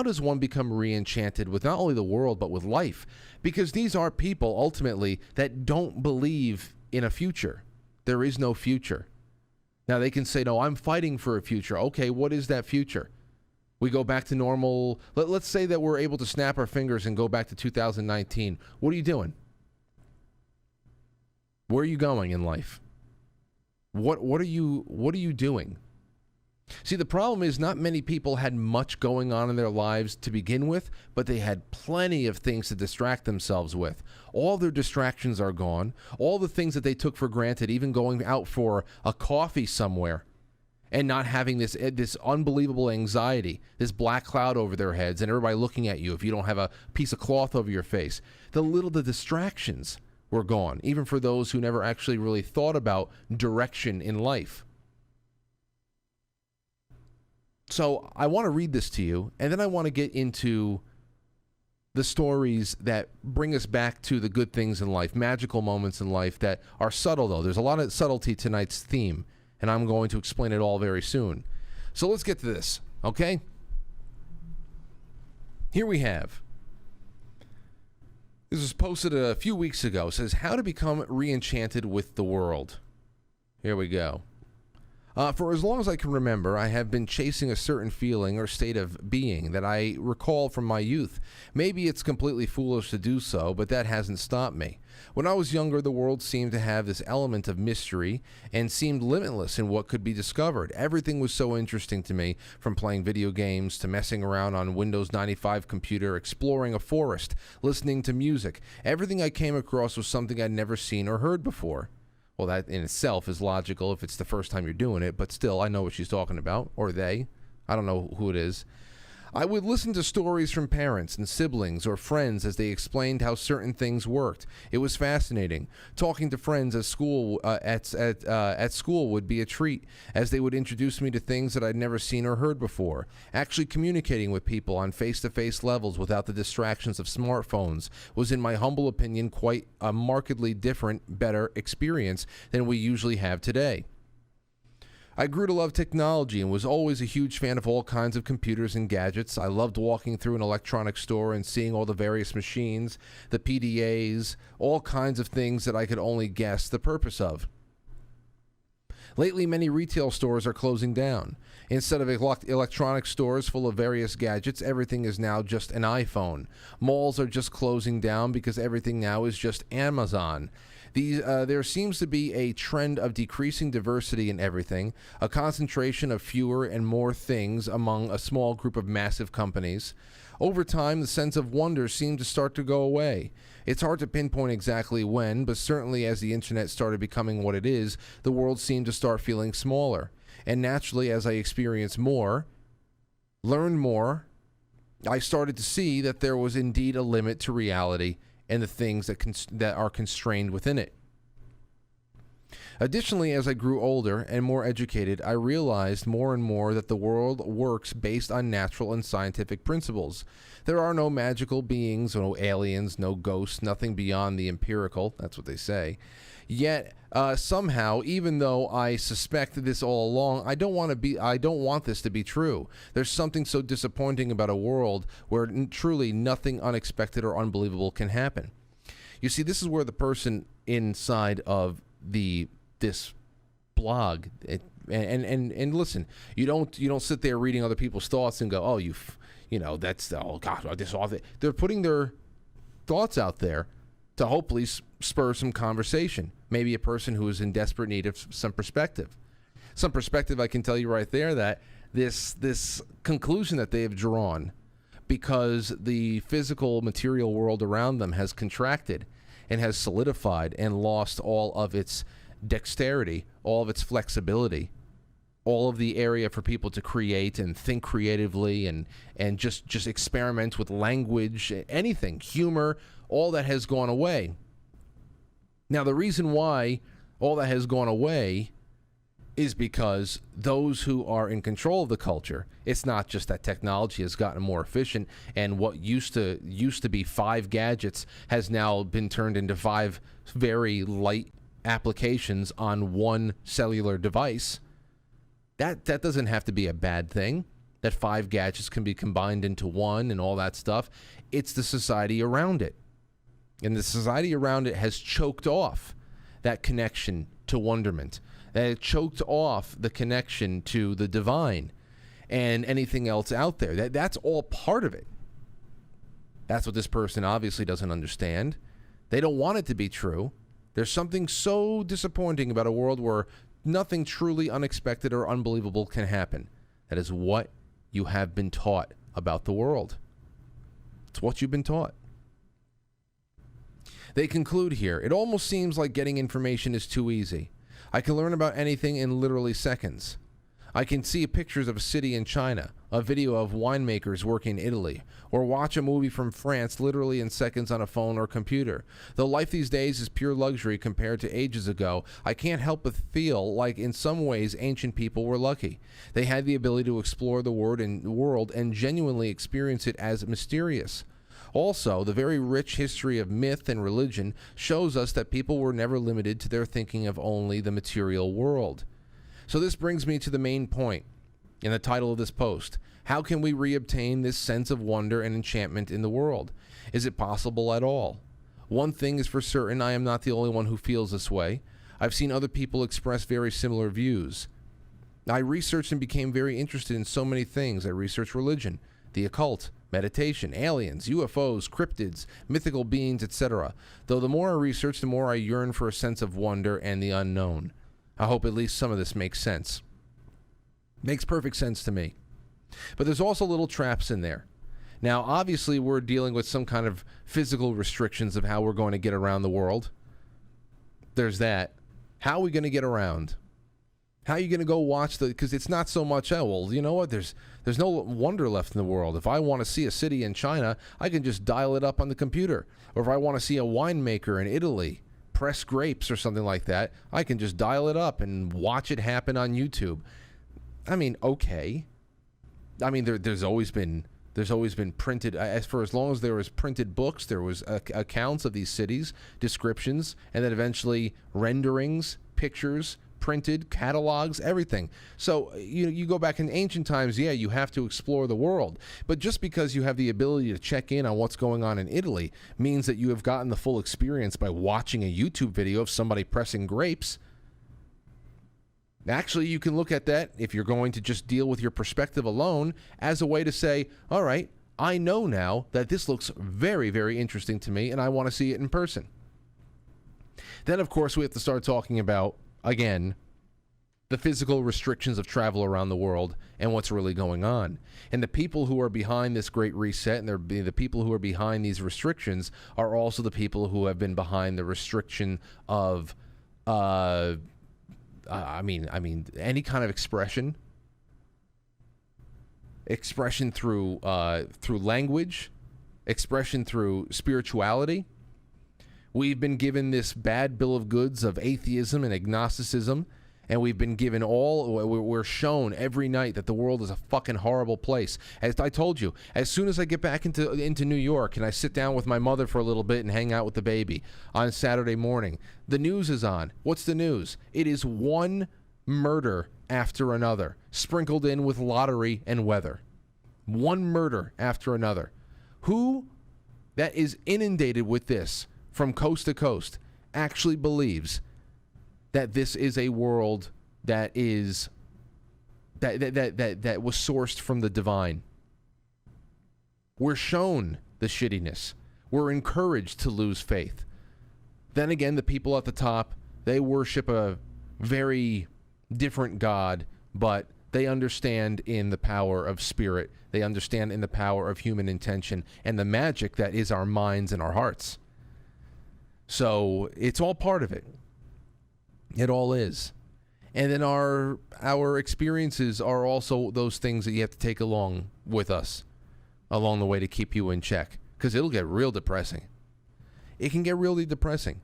how does one become re-enchanted with not only the world but with life? Because these are people ultimately that don't believe in a future. There is no future. Now they can say, no, I'm fighting for a future. Okay, what is that future? We go back to normal. Let's say that we're able to snap our fingers and go back to 2019. What are you doing? Where are you going in life? What are you doing? See, the problem is not many people had much going on in their lives to begin with, but they had plenty of things to distract themselves with. All their distractions are gone. All the things that they took for granted, even going out for a coffee somewhere and not having this unbelievable anxiety, this black cloud over their heads and everybody looking at you if you don't have a piece of cloth over your face. The distractions were gone, even for those who never actually really thought about direction in life. So I want to read this to you, and then I want to get into the stories that bring us back to the good things in life, magical moments in life that are subtle, though. There's a lot of subtlety to tonight's theme, and I'm going to explain it all very soon. So let's get to this, okay? Here we have. This was posted a few weeks ago. It says, how to become re-enchanted with the world. Here we go. For as long as I can remember, I have been chasing a certain feeling or state of being that I recall from my youth. Maybe it's completely foolish to do so, but that hasn't stopped me. When I was younger, the world seemed to have this element of mystery and seemed limitless in what could be discovered. Everything was so interesting to me, from playing video games to messing around on Windows 95 computer, exploring a forest, listening to music. Everything I came across was something I'd never seen or heard before. Well, that in itself is logical if it's the first time you're doing it, but still, I know what she's talking about, or they. I don't know who it is. I would listen to stories from parents and siblings or friends as they explained how certain things worked. It was fascinating. Talking to friends at school would be a treat, as they would introduce me to things that I'd never seen or heard before. Actually communicating with people on face-to-face levels without the distractions of smartphones was, in my humble opinion, quite a markedly different, better experience than we usually have today. I grew to love technology and was always a huge fan of all kinds of computers and gadgets. I loved walking through an electronics store and seeing all the various machines, the PDAs, all kinds of things that I could only guess the purpose of. Lately, many retail stores are closing down. Instead of electronic stores full of various gadgets, everything is now just an iPhone. Malls are just closing down because everything now is just Amazon. There seems to be a trend of decreasing diversity in everything, a concentration of fewer and more things among a small group of massive companies. Over time, the sense of wonder seemed to start to go away. It's hard to pinpoint exactly when, but certainly as the internet started becoming what it is, the world seemed to start feeling smaller. And naturally, as I experienced more, learned more, I started to see that there was indeed a limit to reality and the things that are constrained within it. Additionally, as I grew older and more educated, I realized more and more that the world works based on natural and scientific principles. There are no magical beings, no aliens, no ghosts, nothing beyond the empirical. That's what they say. Yet, somehow, even though I suspect this all along, I don't want this to be true. There's something so disappointing about a world where truly nothing unexpected or unbelievable can happen. You see, this is where the person inside of this blog, and listen, you don't sit there reading other people's thoughts and go, oh, that's, oh God, this all that. They're putting their thoughts out there to hopefully spur some conversation. Maybe a person who is in desperate need of some perspective. Some perspective, I can tell you right there that this conclusion that they have drawn, because the physical material world around them has contracted and has solidified and lost all of its dexterity, all of its flexibility, all of the area for people to create and think creatively and just experiment with language, anything, humor, all that has gone away. Now, the reason why all that has gone away is because those who are in control of the culture, it's not just that technology has gotten more efficient and what used to be 5 gadgets has now been turned into 5 very light applications on one cellular device. That doesn't have to be a bad thing. that 5 gadgets can be combined into one and all that stuff. It's the society around it. And the society around it has choked off that connection to wonderment. That it choked off the connection to the divine and anything else out there. That's all part of it. That's what this person obviously doesn't understand. They don't want it to be true. There's something so disappointing about a world where nothing truly unexpected or unbelievable can happen. That is what you have been taught about the world. It's what you've been taught. They conclude here, it almost seems like getting information is too easy. I can learn about anything in literally seconds. I can see pictures of a city in China, a video of winemakers working in Italy, or watch a movie from France literally in seconds on a phone or computer. Though life these days is pure luxury compared to ages ago, I can't help but feel like in some ways ancient people were lucky. They had the ability to explore the world and genuinely experience it as mysterious. Also, the very rich history of myth and religion shows us that people were never limited to their thinking of only the material world. So this brings me to the main point in the title of this post. How can we reobtain this sense of wonder and enchantment in the world? Is it possible at all? One thing is for certain, I am not the only one who feels this way. I've seen other people express very similar views. I researched and became very interested in so many things. I researched religion, the occult, meditation, aliens, UFOs, cryptids, mythical beings, etc. Though the more I research, the more I yearn for a sense of wonder and the unknown. I hope at least some of this makes sense. Makes perfect sense to me. But there's also little traps in there. Now, obviously, we're dealing with some kind of physical restrictions of how we're going to get around the world. There's that. How are we going to get around? How are you going to go watch because it's not so much, oh, well, you know what, there's no wonder left in the world. If I want to see a city in China, I can just dial it up on the computer. Or if I want to see a winemaker in Italy press grapes or something like that, I can just dial it up and watch it happen on YouTube. I mean, okay. I mean, there's always been printed, as long as there was printed books, there was accounts of these cities, descriptions, and then eventually renderings, pictures, printed, catalogs, everything. So you go back in ancient times, yeah, you have to explore the world. But just because you have the ability to check in on what's going on in Italy means that you have gotten the full experience by watching a YouTube video of somebody pressing grapes. Actually, you can look at that, if you're going to just deal with your perspective alone, as a way to say, all right, I know now that this looks very, very interesting to me, and I want to see it in person. Then, of course, we have to start talking about, again, the physical restrictions of travel around the world and what's really going on. And the people who are behind this great reset and the people who are behind these restrictions are also the people who have been behind the restriction of, I mean, any kind of expression through language, expression through spirituality. We've been given this bad bill of goods of atheism and agnosticism, and we've been given we're shown every night that the world is a fucking horrible place. As I told you, as soon as I get back into New York and I sit down with my mother for a little bit and hang out with the baby on Saturday morning, the news is on. What's the news? It is one murder after another, sprinkled in with lottery and weather. One murder after another. Who that is inundated with this from coast to coast actually believes that this is a world that is that was sourced from the divine? We're shown the shittiness. We're encouraged to lose faith. Then again, the people at the top, they worship a very different God, but they understand in the power of spirit. They understand in the power of human intention and the magic that is our minds and our hearts. So it's all part of it. It all is. And then our experiences are also those things that you have to take along with us along the way to keep you in check. Because it'll get real depressing. It can get really depressing.